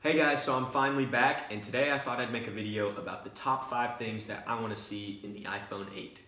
Hey guys, so I'm finally back, and today I thought I'd make a video about the top 5 things that I want to see in the iPhone 8.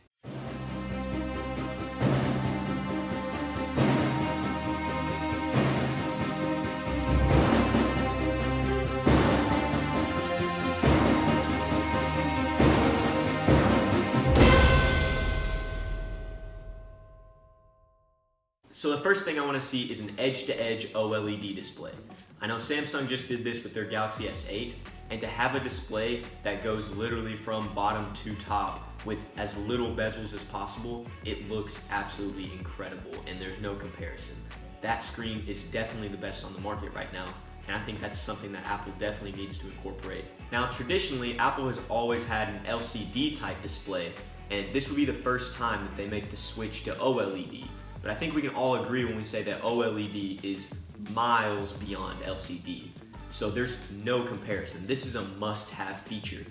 So the first thing I want to see is an edge-to-edge OLED display. I know Samsung just did this with their Galaxy S8, and to have a display that goes literally from bottom to top with as little bezels as possible, it looks absolutely incredible, and there's no comparison. That screen is definitely the best on the market right now, and I think that's something that Apple definitely needs to incorporate. Now, traditionally, Apple has always had an LCD type display, and this would be the first time that they make the switch to OLED. But I think we can all agree when we say that OLED is miles beyond LCD. So there's no comparison. This is a must-have feature.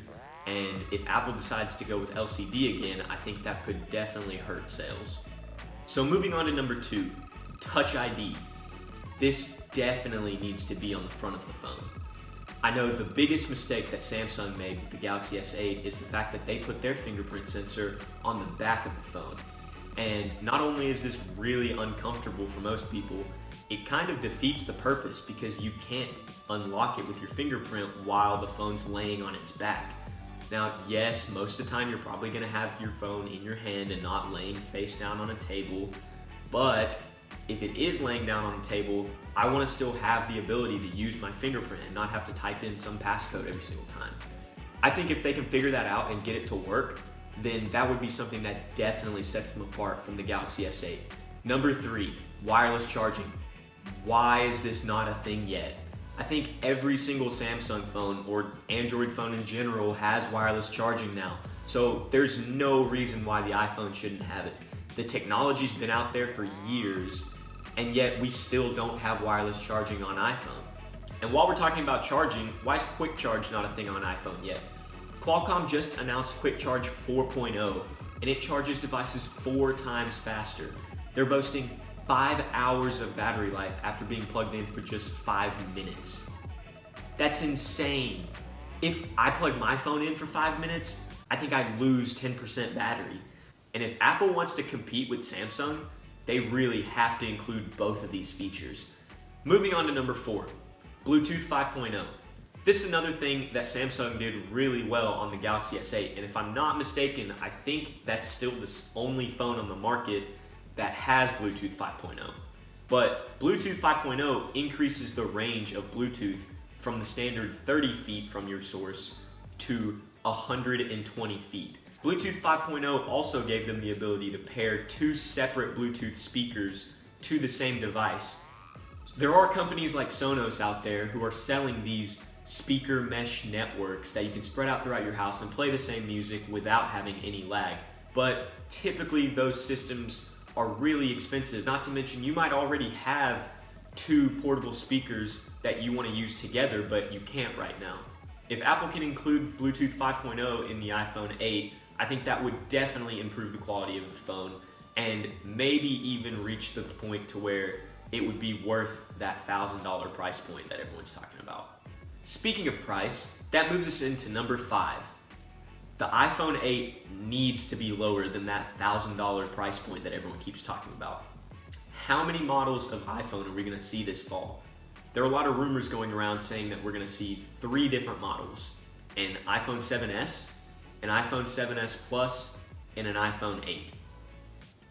And if Apple decides to go with LCD again, I think that could definitely hurt sales. So moving on to number 2, Touch ID. This definitely needs to be on the front of the phone. I know the biggest mistake that Samsung made with the Galaxy S8 is the fact that they put their fingerprint sensor on the back of the phone. And not only is this really uncomfortable for most people, it kind of defeats the purpose because you can't unlock it with your fingerprint while the phone's laying on its back. Now, yes, most of the time you're probably gonna have your phone in your hand and not laying face down on a table, but if it is laying down on a table, I wanna still have the ability to use my fingerprint and not have to type in some passcode every single time. I think if they can figure that out and get it to work, then that would be something that definitely sets them apart from the Galaxy S8. Number 3, wireless charging. Why is this not a thing yet? I think every single Samsung phone or Android phone in general has wireless charging now, so there's no reason why the iPhone shouldn't have it. The technology's been out there for years, and yet we still don't have wireless charging on iPhone. And while we're talking about charging, why is Quick Charge not a thing on iPhone yet? Qualcomm just announced Quick Charge 4.0, and it charges devices 4 times faster. They're boasting 5 hours of battery life after being plugged in for just 5 minutes. That's insane. If I plug my phone in for 5 minutes, I think I lose 10% battery. And if Apple wants to compete with Samsung, they really have to include both of these features. Moving on to number 4, Bluetooth 5.0. This is another thing that Samsung did really well on the Galaxy S8, and if I'm not mistaken, I think that's still the only phone on the market that has Bluetooth 5.0. But Bluetooth 5.0 increases the range of Bluetooth from the standard 30 feet from your source to 120 feet. Bluetooth 5.0 also gave them the ability to pair 2 separate Bluetooth speakers to the same device. There are companies like Sonos out there who are selling these speaker mesh networks that you can spread out throughout your house and play the same music without having any lag. But typically those systems are really expensive, not to mention you might already have 2 portable speakers that you want to use together, but you can't right now. If Apple can include Bluetooth 5.0 in the iPhone 8, I think that would definitely improve the quality of the phone and maybe even reach the point to where it would be worth that $1,000 price point that everyone's talking about. Speaking of price, that moves us into number 5. The iPhone 8 needs to be lower than that $1,000 price point that everyone keeps talking about. How many models of iPhone are we going to see this fall? There are a lot of rumors going around saying that we're going to see 3 different models: an iPhone 7s, an iPhone 7s Plus, and an iPhone 8.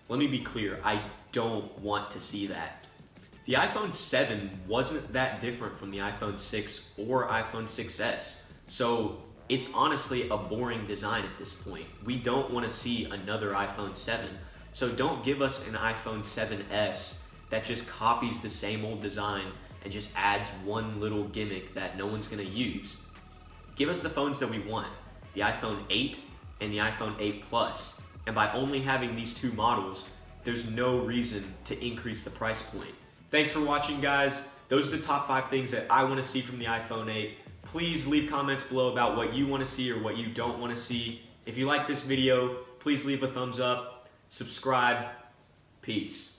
Let me be clear, I don't want to see that. The iPhone 7 wasn't that different from the iPhone 6 or iPhone 6s, so it's honestly a boring design at this point. We don't want to see another iPhone 7, so don't give us an iPhone 7s that just copies the same old design and just adds one little gimmick that no one's going to use. Give us the phones that we want, the iPhone 8 and the iPhone 8 Plus, and by only having these 2 models, there's no reason to increase the price point. Thanks for watching, guys. Those are the top 5 things that I want to see from the iPhone 8. Please leave comments below about what you want to see or what you don't want to see. If you like this video, please leave a thumbs up, subscribe. Peace.